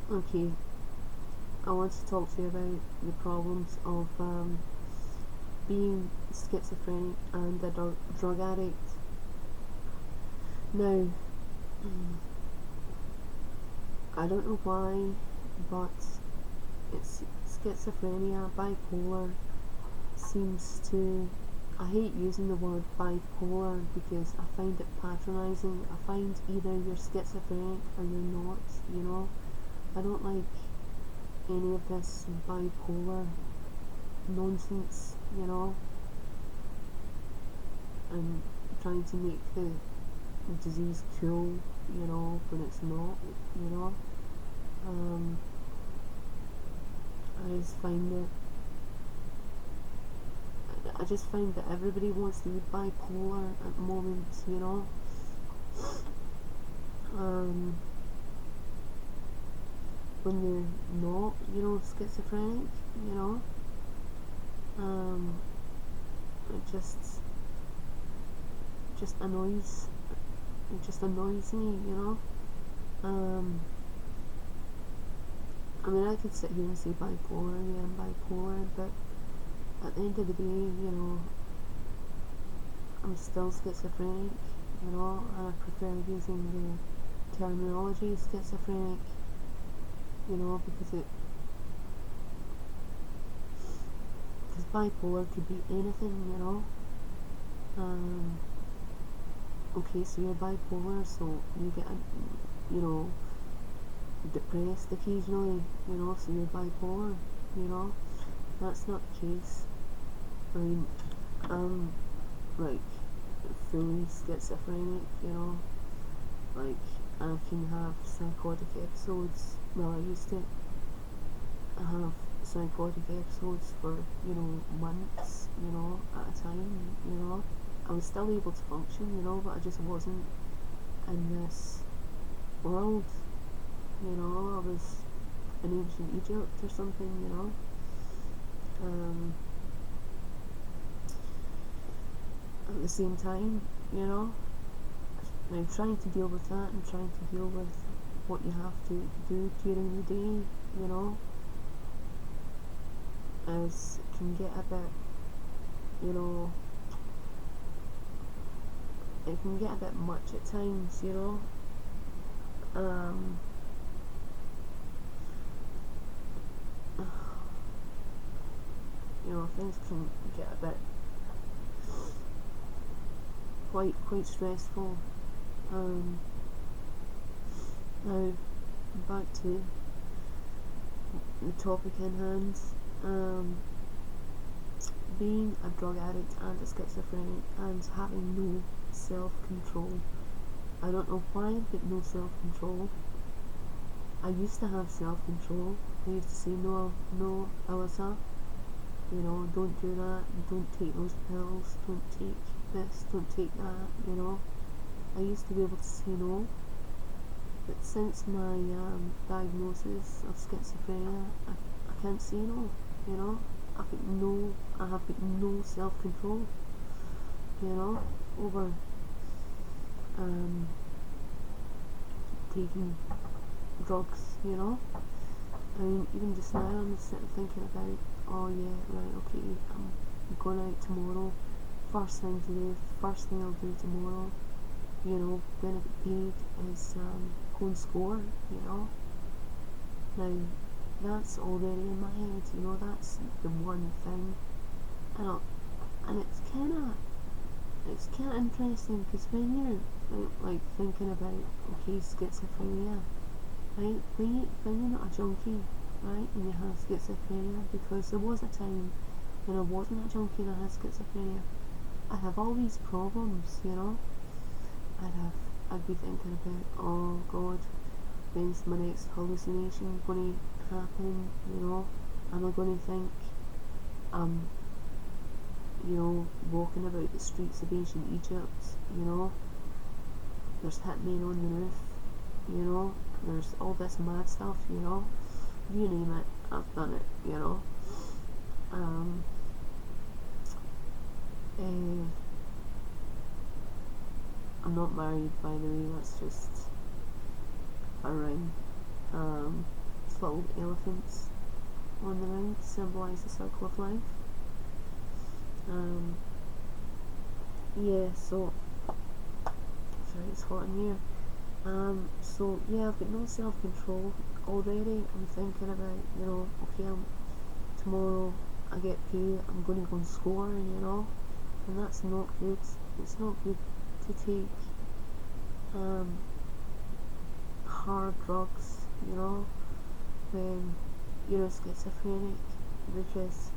Okay, I want to talk to you about the problems of being schizophrenic and a drug addict. Now, I don't know why, but it's schizophrenia, bipolar seems to. I hate using the word bipolar because I find it patronising. I find either you're schizophrenic or you're not, you know. I don't like any of this bipolar nonsense, you know, and trying to make the disease cool, you know, when it's not, you know. Um, I just find it. I just find that everybody wants to be bipolar at the moment, you know. Um, when you're not, you know, schizophrenic, you know. Um, it just annoys it just annoys me, you know. Um, I mean, I could sit here and say bipolar, yeah, I'm bipolar, but at the end of the day, you know, I'm still schizophrenic, you know, and I prefer using the terminology schizophrenic, you know, because bipolar could be anything, you know. Um, okay, so you're bipolar, so you get, you know, depressed occasionally, you know, so you're bipolar, you know. That's not the case. I mean, I'm like fully schizophrenic, you know, like I can have psychotic episodes. Well, I used to have psychotic episodes for, you know, months, you know, at a time, you know. I was still able to function, you know, but I just wasn't in this world, you know. I was in ancient Egypt or something, you know. Um, at the same time, you know. Now, trying to deal with that and trying to deal with what you have to do during the day, you know, as can get a bit, you know, it can get a bit much at times, you know. Um, you know, things can get a bit quite stressful. Um, Now, back to the topic in hand. Um, Being a drug addict and a schizophrenic and having no self-control. I don't know why, but no self-control. I used to have self-control. I used to say, no, no, Alyssa, you know, don't do that, don't take those pills, don't take this, don't take that, you know. I used to be able to say no, but since my diagnosis of schizophrenia, I can't say no, you know. I have got no self-control, you know, over um, taking drugs, you know. I mean, even just now, I'm just sitting thinking about, oh yeah, right, okay, I'm going out tomorrow. First thing to do, first thing I'll do tomorrow, you know, when I get paid, is go and score, you know. Now, that's already in my head, you know, that's the one thing. And, and it's kind of interesting because when you're like thinking about, okay, schizophrenia, right, when you're not a junkie, right, and you have schizophrenia, because there was a time when I wasn't a junkie and I had schizophrenia, I'd have all these problems, you know. I'd be thinking about, oh god, when's my next hallucination going to happen, you know. Am I going to think I'm, you know, walking about the streets of ancient Egypt, you know. There's hitmen on the roof, you know. There's all this mad stuff, you know. You name it, I've done it, you know. Um, uh, I'm not married, by the way, that's just a ring. Um, just little elephants on the ring to symbolise the circle of life. Yeah, so sorry, it's hot in here. So yeah, I've got no self-control already. I'm thinking about, okay, tomorrow I get paid, I'm going to go and score, and that's not good. It's not good to take hard drugs, when you're schizophrenic, because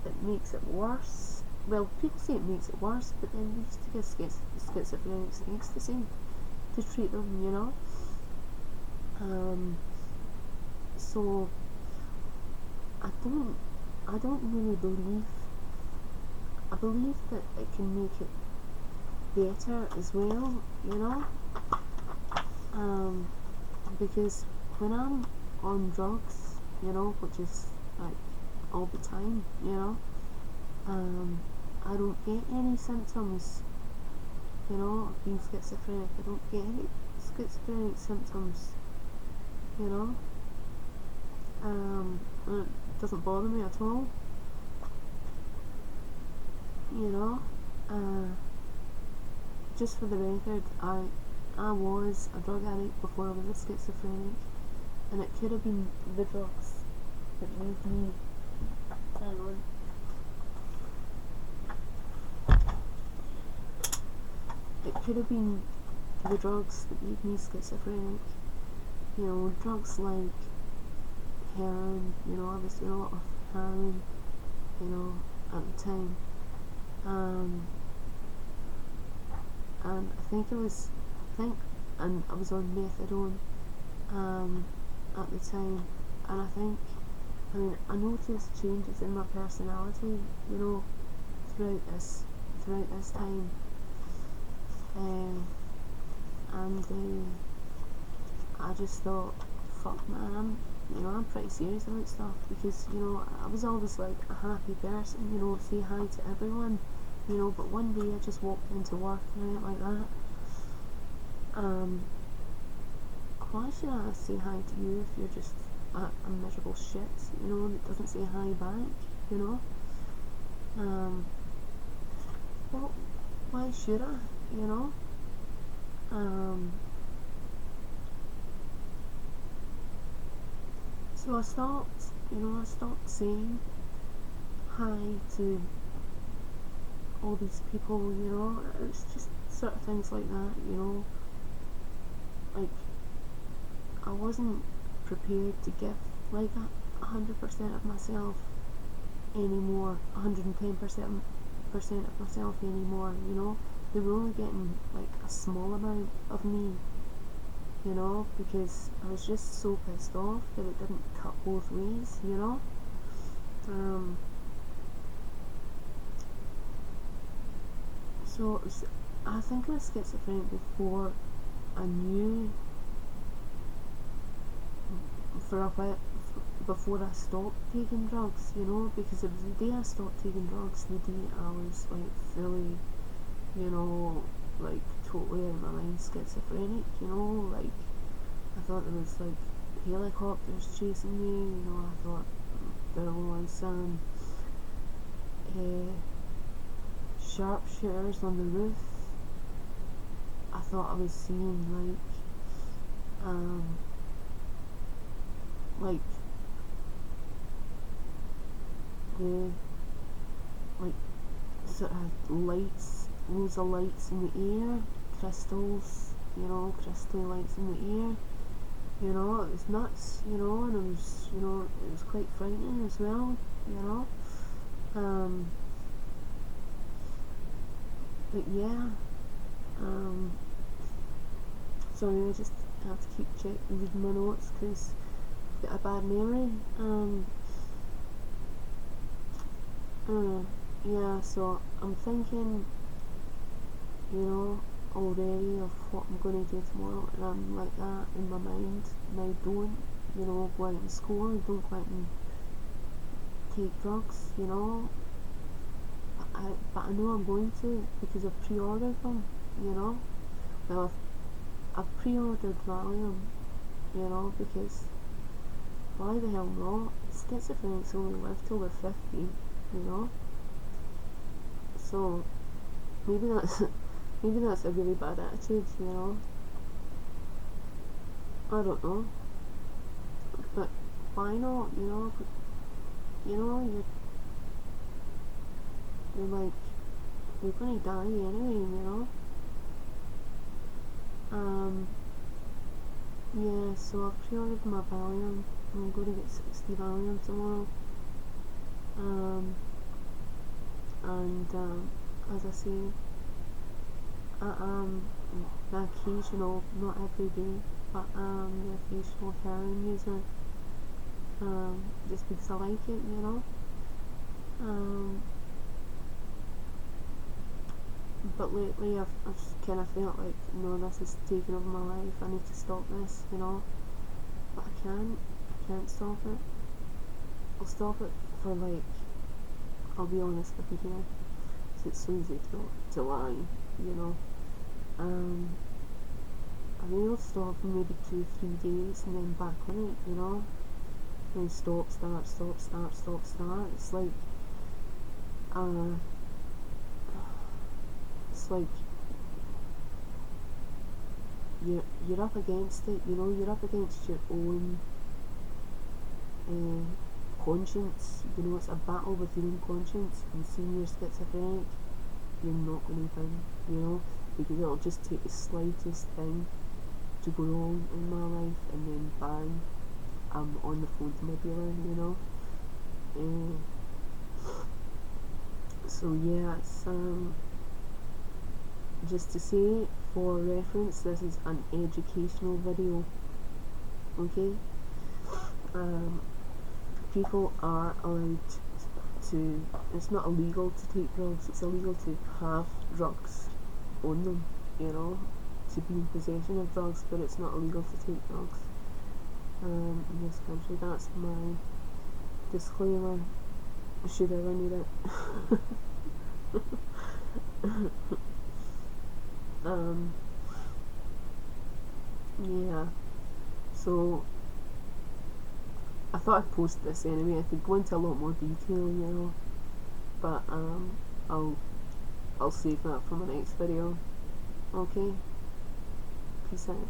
it makes it worse. Well, people say it makes it worse, but then they used to give schizophrenics ecstasy to treat them, So I don't really believe. I believe that it can make it better as well, because when I'm on drugs, which is like all the time, I don't get any symptoms, of being schizophrenic. I don't get any schizophrenic symptoms, it doesn't bother me at all, just for the record, I was a drug addict before I was a schizophrenic, and it could have been the drugs that made me, hang on, it could have been the drugs that made me schizophrenic, drugs like heroin, I was doing a lot of heroin, at the time, and I was on methadone, at the time, and I noticed changes in my personality, throughout this time, and I just thought, fuck man, I'm pretty serious about stuff, because I was always like a happy person, say hi to everyone, but one day I just walked into work and I went like that. Why should I say hi to you if you're just a miserable shit, that doesn't say hi back, well, why should I, so I stopped saying hi to all these people, it's just sort of things like that, like I wasn't prepared to give like 100% of myself anymore, 110% of myself anymore, they were only getting like a small amount of me, because I was just so pissed off that it didn't cut both ways, so I think I was schizophrenic before I knew, for a while, before I stopped taking drugs, because it was the day I stopped taking drugs, the day I was like fully, like totally out of my mind schizophrenic, like I thought there was like helicopters chasing me, I thought there was sharpshooters on the roof, I thought I was seeing like the sort of lights, loads of lights in the air, crystals, crystal lights in the air, it was nuts, and it was quite frightening as well, but yeah, sorry, I just have to keep reading my notes because I've got a bad memory. Yeah, so I'm thinking, already of what I'm going to do tomorrow, and I'm like that in my mind. Now don't, go out and score, don't go out and take drugs, but I know I'm going to, because I've pre-ordered them, well, I've pre-ordered Valium, because why the hell not? Schizophrenics only live till they're 50, you know? So, maybe that's maybe that's a really bad attitude, you know? I don't know. But why not, you know? You know, you're like, you're gonna die anyway, you know? Yeah, so I've pre-ordered my Valium. I'm going to get 60 Valium tomorrow. And as I say, I am the occasional, not every day, but the occasional heroin user. Just because I like it, you know. But lately I've kind of felt like, no, this is taking over my life. I need to stop this, you know. But I can't stop it. I'll stop it for like, I'll be honest with you here, because it's so easy to lie, you know. I mean, I'll stop for maybe 2-3 days and then back on it, you know. And then stop, start, stop, start, stop, start. It's like, you're up against it, you know. You're up against your own conscience, you know. It's a battle with your own conscience, and seeing you're schizophrenic, you're not going to win, you know, because it'll just take the slightest thing to go wrong in my life, and then bang, I'm on the phone to my dealer, you know. So yeah, it's just to say, for reference, this is an educational video, okay? People are allowed to, it's not illegal to take drugs, it's illegal to have drugs on them, you know, to be in possession of drugs, but it's not illegal to take drugs in this country. That's my disclaimer, should I ever need it. Yeah, so I thought I'd post this anyway. I could go into a lot more detail, you know, but I'll save that for my next video. Okay, peace out.